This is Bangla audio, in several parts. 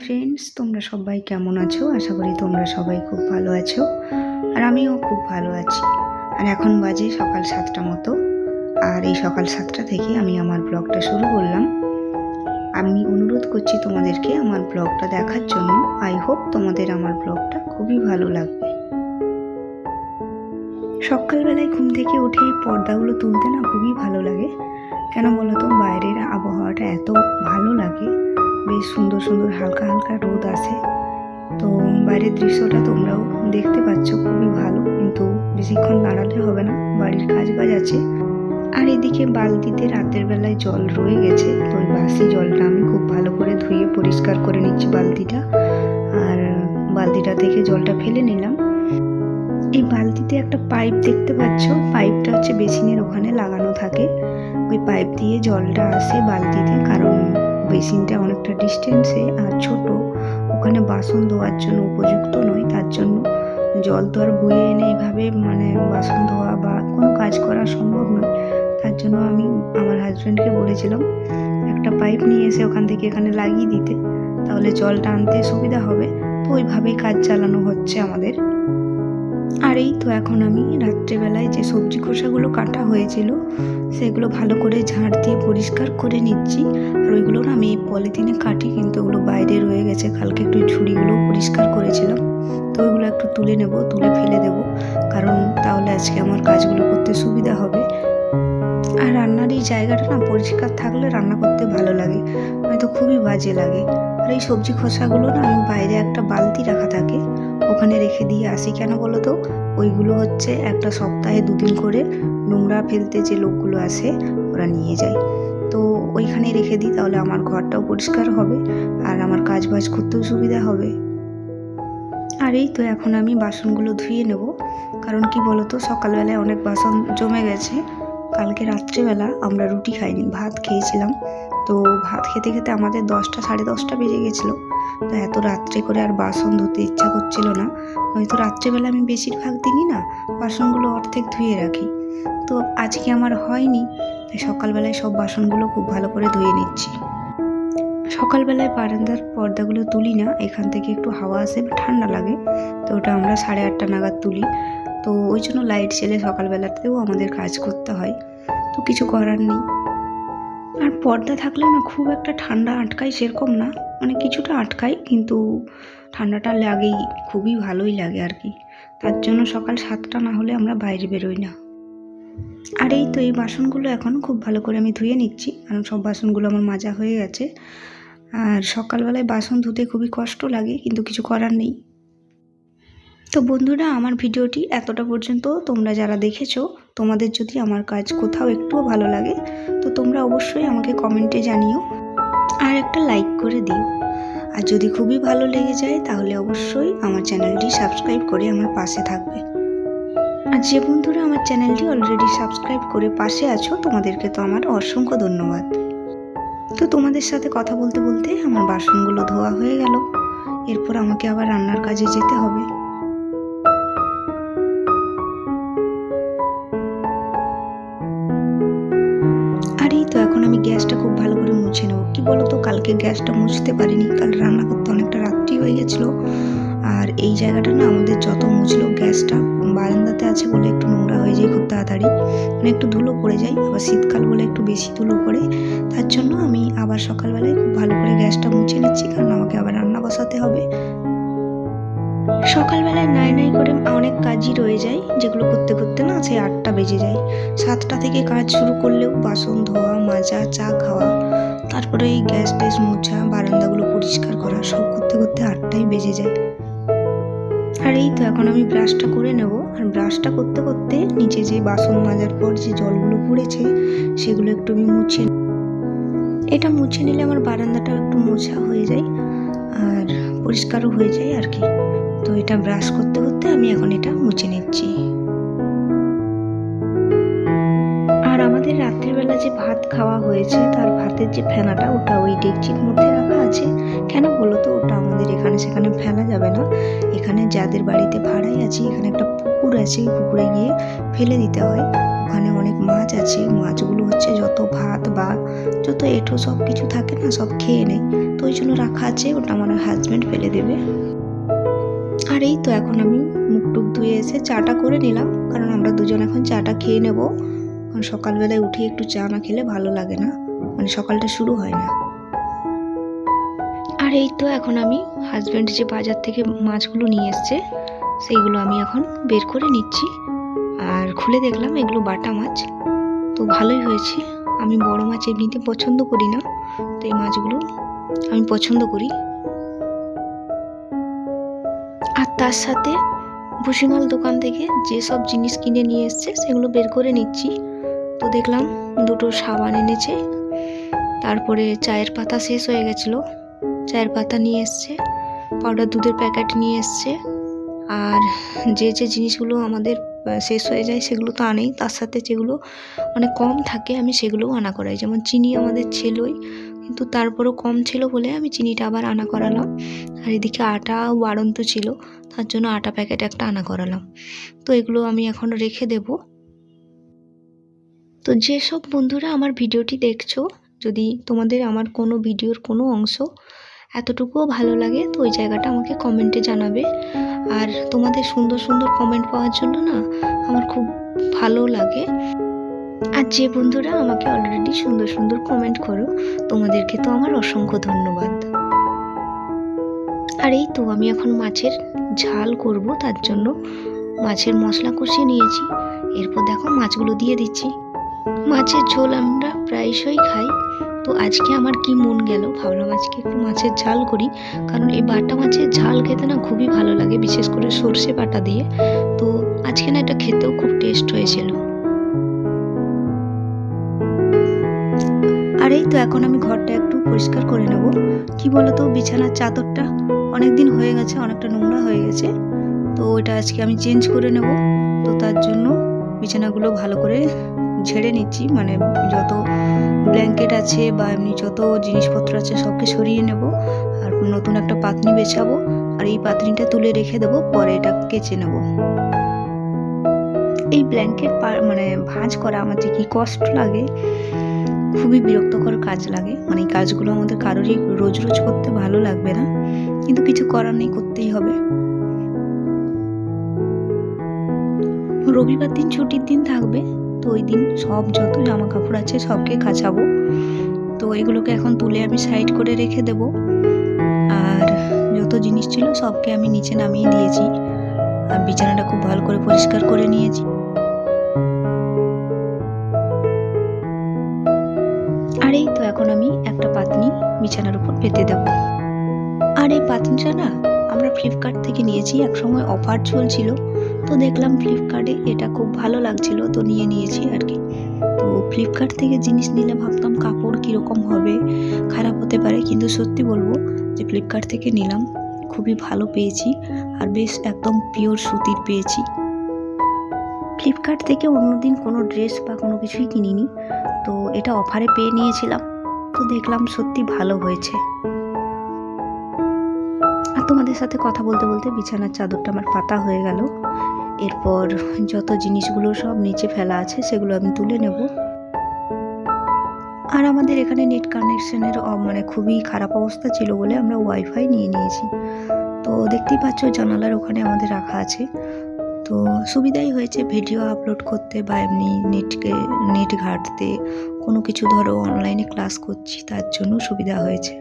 ফ্রেন্ডস, তোমরা সবাই কেমন আছো? আশা করি তোমরা সবাই খুব ভালো আছো, আর আমিও খুব ভালো আছি। আর এখন বাজে সকাল 7টা মতো, আর এই সকাল 7টা থেকে আমি আমার ব্লগটা শুরু করলাম। আমি অনুরোধ করছি তোমাদেরকে আমার ব্লগটা দেখার জন্য। আই হোপ তোমাদের আমার ব্লগটা খুবই ভালো লাগবে। সকালবেলায় ঘুম থেকে উঠে পর্দাগুলো তুলতে না খুবই ভালো লাগে। কেন বলো তো, বাইরের আবহাওয়াটা এত ভালো লাগে, বেশ সুন্দর সুন্দর হালকা হালকা রোদ আসে। তো বাইরের দৃশ্যটা তোমরাও দেখতে পাচ্ছ, খুবই ভালো। কিন্তু বেশিক্ষণ দাঁড়ালে হবে না, বাড়ির কাজ বাজ আছে। আর এদিকে বালতিতে রাতের বেলায় জল রয়ে গেছে, তো ওই বাসি জলটা আমি খুব ভালো করে ধুয়ে পরিষ্কার করে নিচ্ছি বালতিটা। আর বালতিটা থেকে জলটা ফেলে নিলাম। এই বালতিতে একটা পাইপ দেখতে পাচ্ছ, পাইপটা হচ্ছে বেসিনের ওখানে লাগানো থাকে। ওই পাইপ দিয়ে জলটা আসে বালতিতে, কারণ বেসিনটা অনেকটা ডিস্টেন্সে আর ছোট, ওখানে বাসন ধোয়ার জন্য উপযুক্ত নয়। তার জন্য জল তো আর বয়ে এনে এইভাবে বাসন ধোয়া বা কোনো কাজ করা সম্ভব নয়। তার জন্য আমি আমার হাজব্যান্ডকে বলেছিলাম একটা পাইপ নিয়ে এসে ওখান থেকে এখানে লাগিয়ে দিতে, তাহলে জলটা আনতে সুবিধা হবে। তো ওইভাবেই কাজ চালানো হচ্ছে আমাদের। আর এই তো এখন আমি রাত্রেবেলায় যে সবজি খোসাগুলো কাটা হয়েছিল সেগুলো ভালো করে ঝাড় দিয়ে পরিষ্কার করে নিচ্ছি। আর ওইগুলো না আমি পলিথিনে কাটি, কিন্তু ওগুলো বাইরে রয়ে গেছে। কালকে একটু ঝুড়িগুলো পরিষ্কার করেছিলাম, তো ওইগুলো একটু তুলে নেব, তুলে ফেলে দেব, কারণ তাহলে আজকে আমার কাজগুলো করতে সুবিধা হবে। আর রান্নার এই জায়গাটা না পরিষ্কার থাকলে রান্না করতে ভালো লাগে, হয়তো খুবই বাজে লাগে। আর এই সবজি খোসাগুলো না আমি বাইরে একটা বালতি রাখা থাকে, ওখানে রেখে দিয়ে আসি। কেন বলো তো, ওইগুলো হচ্ছে একটা সপ্তাহে 2 দিন করে নোংরা ফেলতে যে লোকগুলো আসে ওরা নিয়ে যায়। তো ওইখানে রেখে দিই, তাহলে আমার ঘরটাও পরিষ্কার হবে আর আমার কাজ বাজ করতেও সুবিধা হবে। আর এই তো এখন আমি বাসনগুলো ধুয়ে নেব, কারণ কি বলো তো, সকালবেলায় অনেক বাসন জমে গেছে। কালকে রাত্রেবেলা আমরা রুটি খাইনি, ভাত খেয়েছিলাম। তো ভাত খেতে খেতে আমাদের 10টা সাড়ে 10টা বেজে গেছিলো। তো এত রাত্রে করে আর বাসন ধুতে ইচ্ছা করছিল না, নয়তো রাত্রেবেলা আমি বেশিরভাগ দিনই না বাসনগুলো অর্ধেক ধুয়ে রাখি। তো আজকে আমার হয়নি, তাই সকালবেলায় সব বাসনগুলো খুব ভালো করে ধুয়ে নিচ্ছি। সকালবেলায় বারান্দার পর্দাগুলো তুলি না, এখান থেকে একটু হাওয়া আসে, ঠান্ডা লাগে। তো ওটা আমরা 8:30 নাগাদ তুলি। তো ওই জন্য লাইট জ্বেলে সকালবেলাতেও আমাদের কাজ করতে হয়, তো কিছু করার নেই। আর পর্দা থাকলেও না খুব একটা ঠান্ডা আটকায় সেরকম না, কিছুটা আটকায়, কিন্তু ঠান্ডাটা লাগেই, খুবই ভালোই লাগে আর কি। তার জন্য সকাল 7টা না হলে আমরা বাইরে বেরোই না। আর এই তো এই বাসনগুলো এখন খুব ভালো করে আমি ধুয়ে নিচ্ছি, কারণ সব বাসনগুলো আমার মাজা হয়ে গেছে। আর সকালবেলায় বাসন ধুতে খুবই কষ্ট লাগে, কিন্তু কিছু করার নেই। তো বন্ধুরা, আমার ভিডিওটি এতটা পর্যন্ত তোমরা যারা দেখেছো, তোমাদের যদি আমার কাজ কোথাও একটুও ভালো লাগে তো তোমরা অবশ্যই আমাকে কমেন্টে জানিও আর একটা লাইক করে দিও। আর যদি খুবই ভালো লেগে যায় তাহলে অবশ্যই আমার চ্যানেলটি সাবস্ক্রাইব করে আমার পাশে থাকবে। আর যে বন্ধুরা আমার চ্যানেলটি অলরেডি সাবস্ক্রাইব করে পাশে আছো, তোমাদেরকে তো আমার অসংখ্য ধন্যবাদ। তো তোমাদের সাথে কথা বলতে বলতে আমার বাসনগুলো ধোয়া হয়ে গেল, এরপর আমাকে আবার রান্নার কাজে যেতে হবে। আর এই তো এখন আমি গ্যাসটা খুব ভালো করে মুছে নেবো। কি বলো তো, কালকে গ্যাসটা মুছতে পারিনি, কাল রান্না করতে অনেকটা রাত্রি হয়ে গেছিলো। আর এই জায়গাটা না আমাদের যত মুছলো, গ্যাসটা বারান্দাতে আছে বলে একটু নোংরা হয়ে যায় খুব তাড়াতাড়ি, একটু ধুলো পড়ে যায়। আবার শীতকাল বলে একটু বেশি ধুলো পড়ে, তার জন্য আমি আবার সকালবেলায় খুব ভালো করে গ্যাসটা মুছে নিচ্ছি, কারণ আমাকে আবার রান্না বসাতে হবে। সকালবেলায় নাই নাই করে অনেক কাজই রয়ে যায়, যেগুলো করতে করতে না সেই 8টা বেজে যায়। 7টা থেকে কাজ শুরু করলেও বাসন ধোয়া, মাজা, চা খাওয়া, তারপরে এই গ্যাস ট্যাস মোছা, বারান্দাগুলো পরিষ্কার করা, সব করতে করতে 8টাই বেজে যায়। আর এই তো এখন আমি ব্রাশটা করে নেব। আর ব্রাশটা করতে করতে নিচে যে বাসন মাজার পর যে জলগুলো পড়েছে সেগুলো একটু আমি মুছে, এটা মুছে নিলে আমার বারান্দাটা একটু মোছা হয়ে যায় আর পরিষ্কারও হয়ে যায় আর কি। তো এটা ব্রাশ করতে করতে আমি এখন এটা মুছে নিচ্ছি। আর আমাদের রাত্রিবেলা যে ভাত খাওয়া হয়েছে তার ভাতের যে ফেনাটা, ওটা ওই ডেকচির মধ্যে রাখা আছে। কেন বলো তো, ওটা আমাদের এখানে সেখানে ফেলা যাবে না। এখানে যাদের বাড়িতে ভাড়াই আছি, এখানে একটা পুকুর আছে, পুকুরে গিয়ে ফেলে দিতে হয়। ওখানে অনেক মাছ আছে, মাছগুলো হচ্ছে যত ভাত বা যত এঁঠো সব কিছু থাকে না সব খেয়ে নেয়, তো ওই জন্য রাখা আছে, ওটা আমার হাজব্যান্ড ফেলে দেবে। আর এই তো এখন আমি মুখ টুক ধুয়ে এসে চাটা করে নিলাম, কারণ আমরা দুজন এখন চাটা খেয়ে নেব, কারণ সকালবেলায় উঠে একটু চা না খেলে ভালো লাগে না, মানে সকালটা শুরু হয় না। আর এই তো এখন আমি হাজব্যান্ড যে বাজার থেকে মাছগুলো নিয়ে এসছে সেইগুলো আমি এখন বের করে নিচ্ছি, আর খুলে দেখলাম এগুলো বাটা মাছ, তো ভালোই হয়েছে। আমি বড় মাছ এমনিতে পছন্দ করি না, তো এই মাছগুলো আমি পছন্দ করি। আর তার সাথে ভুসিমাল দোকান থেকে যেসব জিনিস কিনে নিয়ে এসছে সেগুলো বের করে নিচ্ছি। তো দেখলাম দুটো সাবান এনেছে, তারপরে চায়ের পাতা শেষ হয়ে গেছিলো, চায়ের পাতা নিয়ে এসছে, পাউডার দুধের প্যাকেট নিয়ে এসছে। আর যে যে জিনিসগুলো আমাদের শেষ হয়ে যায় সেগুলো তো আনেই, তার সাথে যেগুলো মানে কম থাকে আমি সেগুলোও আনা করাই। যেমন চিনি আমাদের ছিলই, কিন্তু তারপরেও কম ছিল বলে আমি চিনিটা আবার আনা করালাম। আর এদিকে আটাও বাড়ন্ত ছিল, তার জন্য আটা প্যাকেট একটা আনা করালাম। তো এগুলো আমি এখন রেখে দেব। তো যেসব বন্ধুরা আমার ভিডিওটি দেখছো, যদি তোমাদের আমার কোনো ভিডিওর কোনো অংশ এতটুকুও ভালো লাগে তো ওই জায়গাটা আমাকে কমেন্টে জানাবে। আর তোমাদের সুন্দর সুন্দর কমেন্ট পাওয়ার জন্য না আমার খুব ভালো লাগে। আর যে বন্ধুরা আমাকে অলরেডি সুন্দর সুন্দর কমেন্ট করো তোমাদেরকে তো আমার অসংখ্য ধন্যবাদ। আর এই তো আমি এখন মাছের ঝাল করব, তার জন্য মাছের মশলা কষিয়ে নিয়েছি। এরপর দেখো মাছগুলো দিয়ে দিচ্ছি। মাছের ঝোল আমরা প্রায়শই খাই, তো আজকে আমার কি মন গেল, ভাবলাম আজকে একটু মাছের ঝাল করি, কারণ এই বাটা মাছের ঝাল খেতে না খুবই ভালো লাগে, বিশেষ করে সর্ষে বাটা দিয়ে। তো আজকে না এটা খেতেও খুব টেস্ট হয়েছিল। আর এই তো এখন আমি ঘরটা একটু পরিষ্কার করে নেব। কি বলতো, বিছানার চাদরটা অনেকদিন হয়ে গেছে, অনেকটা নোংরা হয়ে গেছে, তো ওইটা আজকে আমি চেঞ্জ করে নেব। তো তার জন্য বিছানাগুলো ভালো করে ঝেড়ে নিচ্ছি, মানে যত ব্ল্যাঙ্কেট আছে বা এমনি যত জিনিসপত্র আছে সবকে সরিয়ে নেব, আর নতুন একটা পাতনি বেছাবো, আর এই পাতনিটা তুলে রেখে দেবো, পরে এটা কেচে নেব। এই ব্ল্যাঙ্কেট মানে ভাঁজ করা আমার যে কি কষ্ট লাগে, খুবই বিরক্তকর কাজ লাগে, মানে এই কাজগুলো আমাদের কারোরই রোজ রোজ করতে ভালো লাগবে না, কিন্তু কিছু করার নেই, করতেই হবে। রবিবার দিন ছুটির দিন থাকবে, তো ওই দিন সব যত জামা কাপড় আছে সবকে কাচাবো। তো এগুলোকে এখন তুলে আমি সাইড করে রেখে দেব, আর যত জিনিস ছিল সবকে আমি নিচে নামিয়ে দিয়েছি, আর বিছানাটা খুব ভালো করে পরিষ্কার করে নিয়েছি। আর এই তো এখন আমি একটা পাতনি বিছানার উপর পেতে দেব। আর এই পাতনিটা না আমরা ফ্লিপকার্ট থেকে নিয়েছি, একসময় অফার চলছিল, তো দেখলাম ফ্লিপকার্টে এটা খুব ভালো লাগছিল, তো নিয়ে নিয়েছি আর কি। তো ফ্লিপকার্ট থেকে জিনিস নিলে ভাবতাম কাপড় কীরকম হবে, খারাপ হতে পারে, কিন্তু সত্যি বলবো যে ফ্লিপকার্ট থেকে নিলাম খুবই ভালো পেয়েছি, আর বেশ একদম পিওর সুতির পেয়েছি। ফ্লিপকার্ট থেকে অন্যদিন কোনো ড্রেস বা কোনো কিছুই কিনিনি, তো এটা অফারে পেয়ে নিয়েছিলাম, তো দেখলাম সত্যি ভালো হয়েছে। আর তোমাদের সাথে কথা বলতে বলতে বিছানার চাদরটা আমার পাতা হয়ে গেল। এরপর যত জিনিসগুলো সব নিচে ফেলা আছে সেগুলো আমি তুলে নেব। আর আমাদের এখানে নেট কানেকশনের মানে খুবই খারাপ অবস্থা ছিল বলে আমরা ওয়াইফাই নিয়ে নিয়েছি, তো দেখতেই পাচ্ছ জানালার ওখানে আমাদের রাখা আছে, তো সুবিধাই হয়েছে ভিডিও আপলোড করতে বা এমনি নেট ঘাঁটতে, কোনো কিছু ধরো অনলাইনে ক্লাস করছি তার জন্য সুবিধা হয়েছে।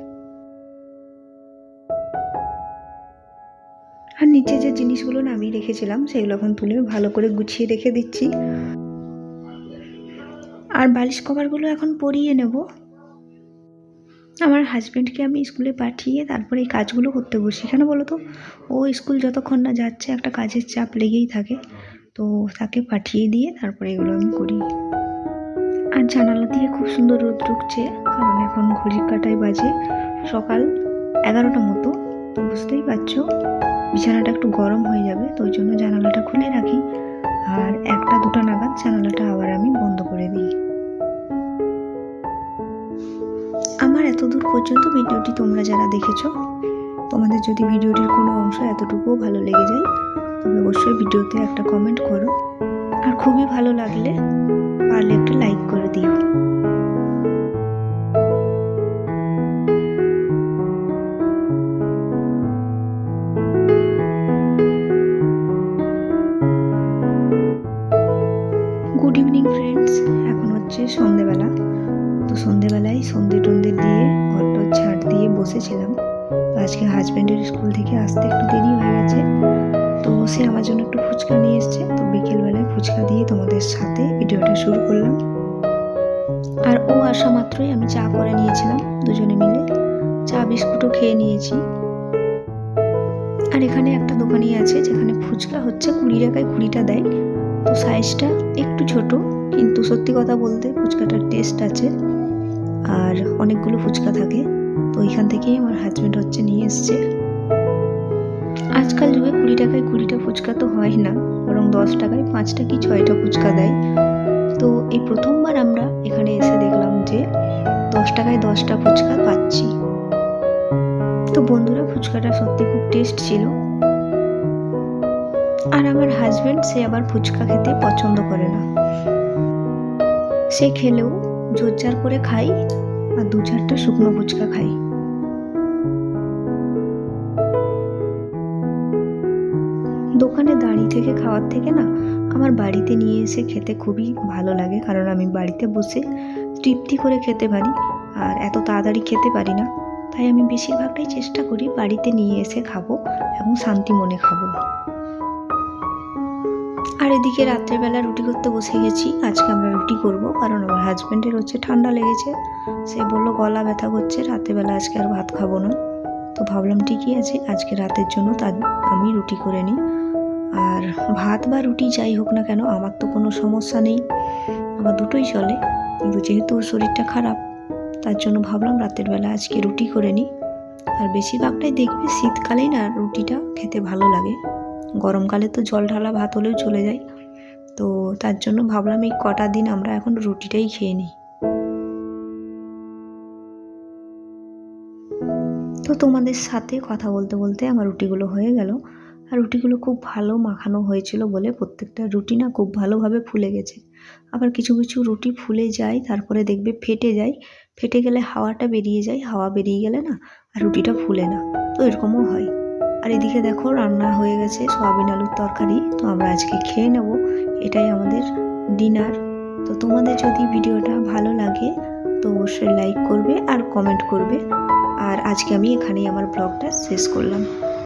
আর নিচে যে জিনিসগুলো নামিয়ে রেখেছিলাম সেগুলো এখন তুলে ভালো করে গুছিয়ে রেখে দিচ্ছি। আর বালিশ কভারগুলো এখন পরিয়ে নেব। আমার হাজব্যান্ডকে আমি স্কুলে পাঠিয়ে তারপরে এই কাজগুলো করতে বসি, কেন বলো তো, ও স্কুল যতক্ষণ না যাচ্ছে একটা কাজের চাপ লেগেই থাকে, তো তাকে পাঠিয়ে দিয়ে তারপরে এগুলো আমি করি। আর জানালা দিয়ে খুব সুন্দর রোদ ঢুকছে, কারণ এখন ঘড়ির কাঁটায় বাজে সকাল 11টা মতো, তো বুঝতেই পারছো বিছানাটা একটু গরম হয়ে যাবে, তো ওই জন্য জানালাটা খুলে রাখি, আর 1টা-2টা নাগাদ জানালাটা আবার আমি বন্ধ করে দিই। আমার এত দূর পর্যন্ত ভিডিওটি তোমরা যারা দেখেছো, তোমাদের যদি ভিডিওটির কোনো অংশ এতটুকুও ভালো লেগে যায় তবে অবশ্যই ভিডিওতে একটা কমেন্ট করো। আর খুবই ভালো লাগলে পারলে একটু লাইক করে দিও। গুড ইভিনিং ফ্রেন্ডস, এখন হচ্ছে সন্ধেবেলা। তো সন্ধেবেলায় সন্ধে টন্ধে দিয়ে ঘরটা ঝাড় দিয়ে বসেছিলাম। তো আজকে হাজব্যান্ডের স্কুল থেকে আসতে একটু দেরি হয়ে গেছে, তো সে আমার জন্য একটু ফুচকা নিয়ে এসছে। তো বিকেলবেলায় ফুচকা দিয়ে তোমাদের সাথে ভিডিওটা শুরু করলাম। আর ও আসা মাত্রই আমি চা করে নিয়েছিলাম, দুজনে মিলে চা বিস্কুটও খেয়ে নিয়েছি। আর এখানে একটা দোকানি আছে যেখানে ফুচকা হচ্ছে 20 টাকায় 20টা দেয়। তো সাইজটা একটু ছোট, কিন্তু সত্যি কথা বলতে ফুচকাটার টেস্ট আছে আর অনেকগুলো ফুচকা থাকে। তো এখান থেকেই আমার হাজব্যান্ড হচ্ছে নিয়ে এসছে। আজকাল যুগে 20 টাকায় 20টা ফুচকা তো হয় না, বরং 10 টাকায় 5টা কি 6টা ফুচকা দেয়। তো এই প্রথমবার আমরা এখানে এসে দেখলাম যে 10 টাকায় 10টা ফুচকা পাচ্ছি। তো বন্ধুরা, ফুচকাটা সত্যি খুব টেস্ট ছিল। আর আমার হাজব্যান্ড সে আবার ফুচকা খেতে পছন্দ করে না, সে খেলেও জোরজার করে খাই আর 2-4টা শুকনো ফুচকা খাই। দোকানে দাঁড়িয়ে থেকে খাওয়ার থেকে না আমার বাড়িতে নিয়ে এসে খেতে খুবই ভালো লাগে, কারণ আমি বাড়িতে বসে তৃপ্তি করে খেতে পারি আর এত তাড়াতাড়ি খেতে পারি না। তাই আমি বেশিরভাগটাই চেষ্টা করি বাড়িতে নিয়ে এসে খাবো এবং শান্তি মনে খাবো। আর এদিকে রাত্রেবেলা রুটি করতে বসে গেছি। আজকে আমরা রুটি করব, কারণ আমার হাজব্যান্ডের হচ্ছে ঠান্ডা লেগেছে। সে বললো গলা ব্যথা করছে, রাত্রেবেলা আজকে আর ভাত খাবো না। তো ভাবলাম ঠিকই আছে, আজকে রাতের জন্য তার আমি রুটি করে নিই। আর ভাত বা রুটি যাই হোক না কেন আমার তো কোনো সমস্যা নেই, আমার দুটোই চলে। কিন্তু যেহেতু শরীরটা খারাপ, তার জন্য ভাবলাম রাতের বেলা আজকে রুটি করে নিই। আর বেশিরভাগটাই দেখবে শীতকালেই না রুটিটা খেতে ভালো লাগে, গরমকালে তো জল ঢালা ভাত হলেও চলে যায়। তো তার জন্য ভাবলাম এই কটা দিন আমরা এখন রুটিটাই খেয়ে নিই। তো তোমাদের সাথে কথা বলতে বলতে আমার রুটিগুলো হয়ে গেল। আর রুটিগুলো খুব ভালো মাখানো হয়েছিল বলে প্রত্যেকটা রুটি না খুব ভালোভাবে ফুলে গেছে। আবার কিছু কিছু রুটি ফুলে যায়, তারপরে দেখবে ফেটে যায়, ফেটে গেলে হাওয়াটা বেরিয়ে যায়, হাওয়া বেরিয়ে গেলে না আর রুটিটা ফুলে না। তো এরকমও হয়। আর এদিকে দেখো রান্না হয়ে গেছে সয়াবিন আলুর তরকারি। তো আমরা আজকে খেয়ে নেব, এটাই আমাদের ডিনার। তো তোমাদের যদি ভিডিওটা ভালো লাগে তো অবশ্যই লাইক করবে আর কমেন্ট করবে। আর আজকে আমি এখানেই আমার ব্লগটা শেষ করলাম।